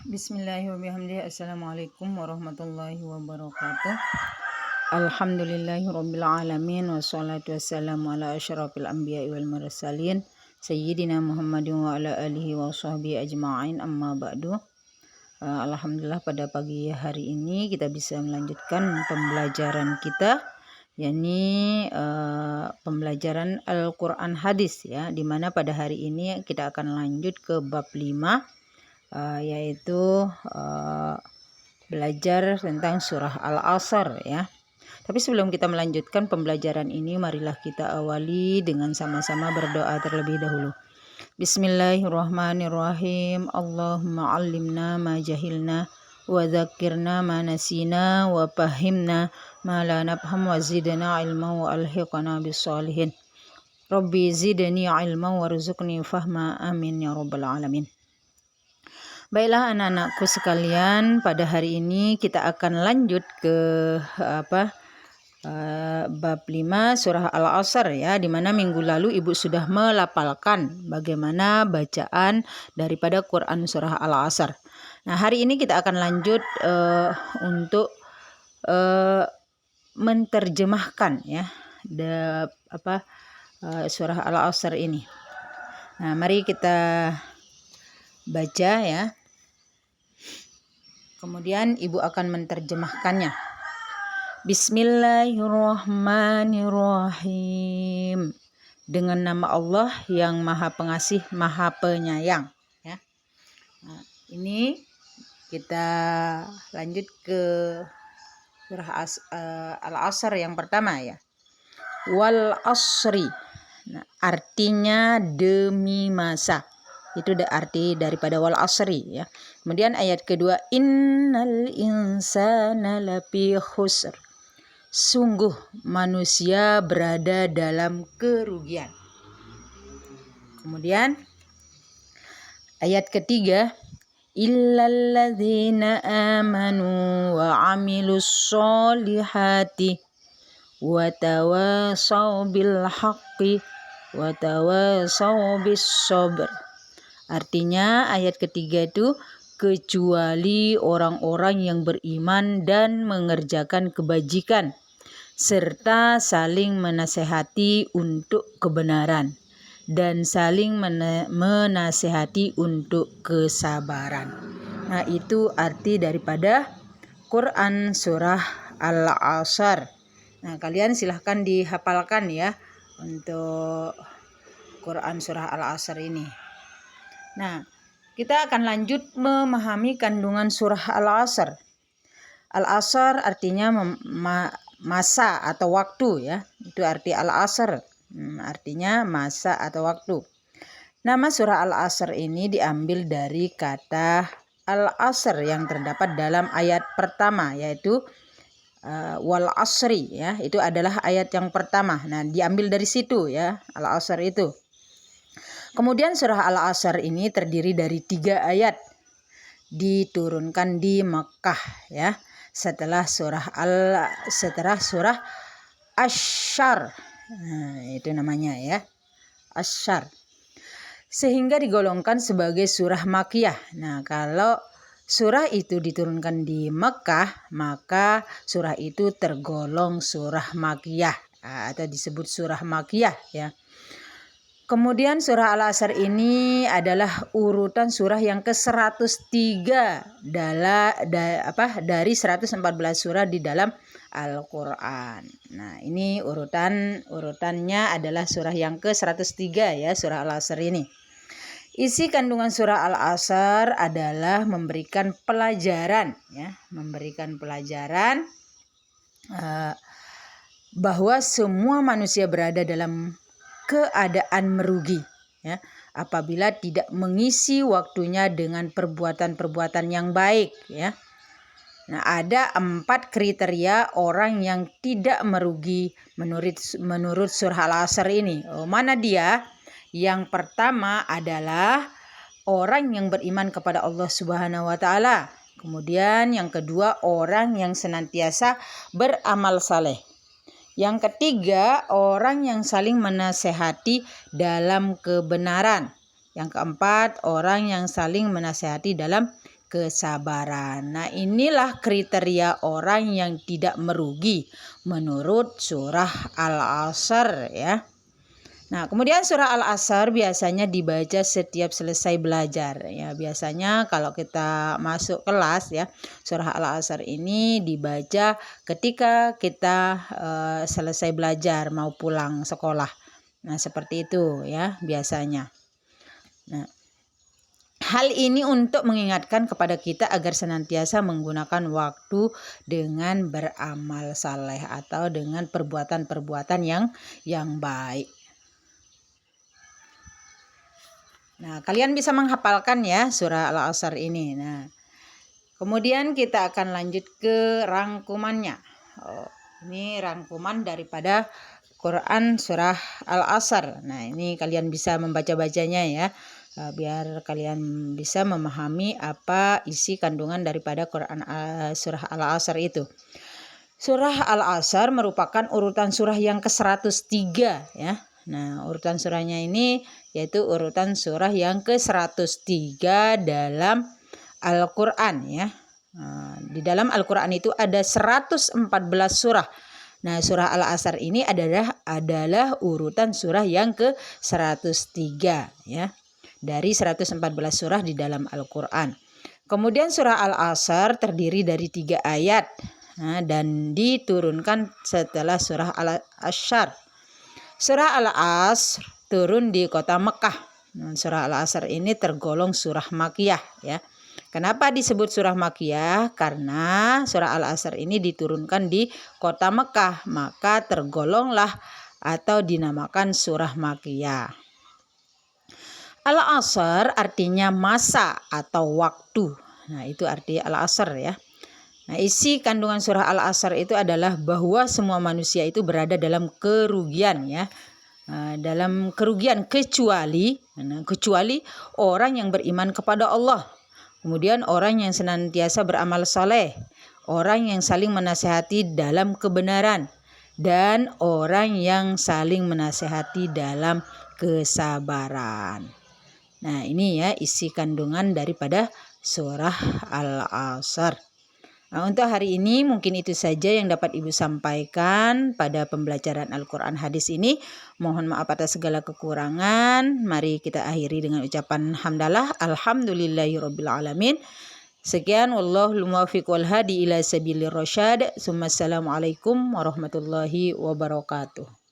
Bismillahirrahmanirrahim. Assalamualaikum warahmatullahi wabarakatuh. Alhamdulillahirabbil alamin wassalatu wassalamu ala asyrafil anbiya'i wal mursalin sayyidina Muhammadin wa ala alihi wa sahbihi ajma'in, amma ba'du. Alhamdulillah, pada pagi hari ini kita bisa melanjutkan pembelajaran kita, yakni pembelajaran Al-Quran Hadis ya, dimana pada hari ini kita akan lanjut ke bab 5, yaitu belajar tentang surah Al-Asr ya. Tapi sebelum kita melanjutkan pembelajaran ini, marilah kita awali dengan sama-sama berdoa terlebih dahulu. Bismillahirrahmanirrahim. Allahumma allimna ma jahilna wa dzakirna ma nasina wa fahimna ma la nafham wa zidna ilma wa alhiqna bis salihin. Rabbi zidni ilma warzuqni fahma, amin ya rabbal alamin. Baiklah anak-anakku sekalian, pada hari ini kita akan lanjut ke bab 5 surah Al-Asr ya, dimana minggu lalu ibu sudah melapalkan bagaimana bacaan daripada Quran surah Al-Asr. Nah, hari ini kita akan lanjut untuk menterjemahkan ya surah Al-Asr ini. Nah, mari kita baca ya. Kemudian ibu akan menterjemahkannya. Bismillahirrahmanirrahim. Dengan nama Allah yang Maha Pengasih, Maha Penyayang ya. Nah, ini kita lanjut ke surah Al-Asr yang pertama ya. Wal asri. Nah, artinya demi masa. Itu arti daripada wal asri ya. Kemudian ayat kedua, innal insana lafi khusr. Sungguh manusia berada dalam kerugian. Kemudian ayat ketiga, illalladzina amanu wa amilus solihati wa tawasaw bil haqqi wa tawasaw bis sabr. Artinya ayat ketiga itu, kecuali orang-orang yang beriman dan mengerjakan kebajikan serta saling menasehati untuk kebenaran dan saling menasehati untuk kesabaran. Nah, itu arti daripada Quran surah Al-Asr. Nah, kalian silahkan dihafalkan ya untuk Quran surah Al-Asr ini. Nah, kita akan lanjut memahami kandungan surah Al-Asr. Al-Asr artinya masa atau waktu ya. Itu arti Al-Asr. Artinya masa atau waktu. Nama surah Al-Asr ini diambil dari kata Al-Asr yang terdapat dalam ayat pertama, yaitu wal asri ya. Itu adalah ayat yang pertama. Nah, diambil dari situ ya, Al-Asr itu. Kemudian surah Al-Asr ini terdiri dari 3 ayat, diturunkan di Mekah ya, setelah surah Asy-Syar. Nah, itu namanya ya, Asy-Syar. Sehingga digolongkan sebagai surah Makkiyah. Nah, kalau surah itu diturunkan di Mekah, maka surah itu tergolong surah Makkiyah atau disebut surah Makkiyah ya. Kemudian surah Al-Asr ini adalah urutan surah yang ke-103 dari 114 surah di dalam Al-Quran. Nah, ini urutannya adalah surah yang ke-103 ya, surah Al-Asr ini. Isi kandungan surah Al-Asr adalah memberikan pelajaran ya, bahwa semua manusia berada dalam keadaan merugi ya, apabila tidak mengisi waktunya dengan perbuatan-perbuatan yang baik ya. Nah, ada 4 kriteria orang yang tidak merugi menurut surah Al-Asr ini. Mana dia? Yang pertama adalah orang yang beriman kepada Allah Subhanahu wa taala. Kemudian yang kedua, orang yang senantiasa beramal saleh. Yang ketiga, orang yang saling menasehati dalam kebenaran. Yang keempat, orang yang saling menasehati dalam kesabaran. Nah, inilah kriteria orang yang tidak merugi menurut surah Al-Asr ya. Nah, kemudian surah Al-Asr biasanya dibaca setiap selesai belajar ya. Biasanya kalau kita masuk kelas ya, surah Al-Asr ini dibaca ketika kita selesai belajar mau pulang sekolah. Nah, seperti itu ya biasanya. Nah, hal ini untuk mengingatkan kepada kita agar senantiasa menggunakan waktu dengan beramal saleh atau dengan perbuatan-perbuatan yang baik. Nah, kalian bisa menghafalkan ya surah Al-Asr ini. Nah, kemudian kita akan lanjut ke rangkumannya. Ini rangkuman daripada Quran surah Al-Asr. Nah, ini kalian bisa membaca-bacanya ya. Biar kalian bisa memahami apa isi kandungan daripada Quran surah Al-Asr itu. Surah Al-Asr merupakan urutan surah yang ke-103 ya. Nah, urutan surahnya ini yaitu urutan surah yang ke-103 dalam Al-Quran ya. Di dalam Al-Quran itu ada 114 surah. Nah, surah Al-Asr ini adalah urutan surah yang ke-103 ya. Dari 114 surah di dalam Al-Quran. Kemudian surah Al-Asr terdiri dari 3 ayat dan diturunkan setelah surah Al-Asr. Surah Al-Asr turun di kota Mekah. Surah Al-Asr ini tergolong surah Makkiyah ya. Kenapa disebut surah Makkiyah? Karena surah Al-Asr ini diturunkan di kota Mekah, maka tergolonglah atau dinamakan surah Makkiyah. Al-Asr artinya masa atau waktu. Nah, itu arti Al-Asr ya. Nah, isi kandungan surah Al-Asr itu adalah bahwa semua manusia itu berada dalam kerugian ya. Dalam kerugian kecuali orang yang beriman kepada Allah. Kemudian orang yang senantiasa beramal saleh, orang yang saling menasehati dalam kebenaran, dan orang yang saling menasehati dalam kesabaran. Nah, ini ya isi kandungan daripada surah Al-Asr. Nah, untuk hari ini mungkin itu saja yang dapat Ibu sampaikan pada pembelajaran Al-Quran hadis ini. Mohon maaf atas segala kekurangan. Mari kita akhiri dengan ucapan hamdalah. Alhamdulillahirabbil alamin. Sekian, wallahul muwaffiq wal hadi ila sabilir rasyad. Assalamualaikum warahmatullahi wabarakatuh.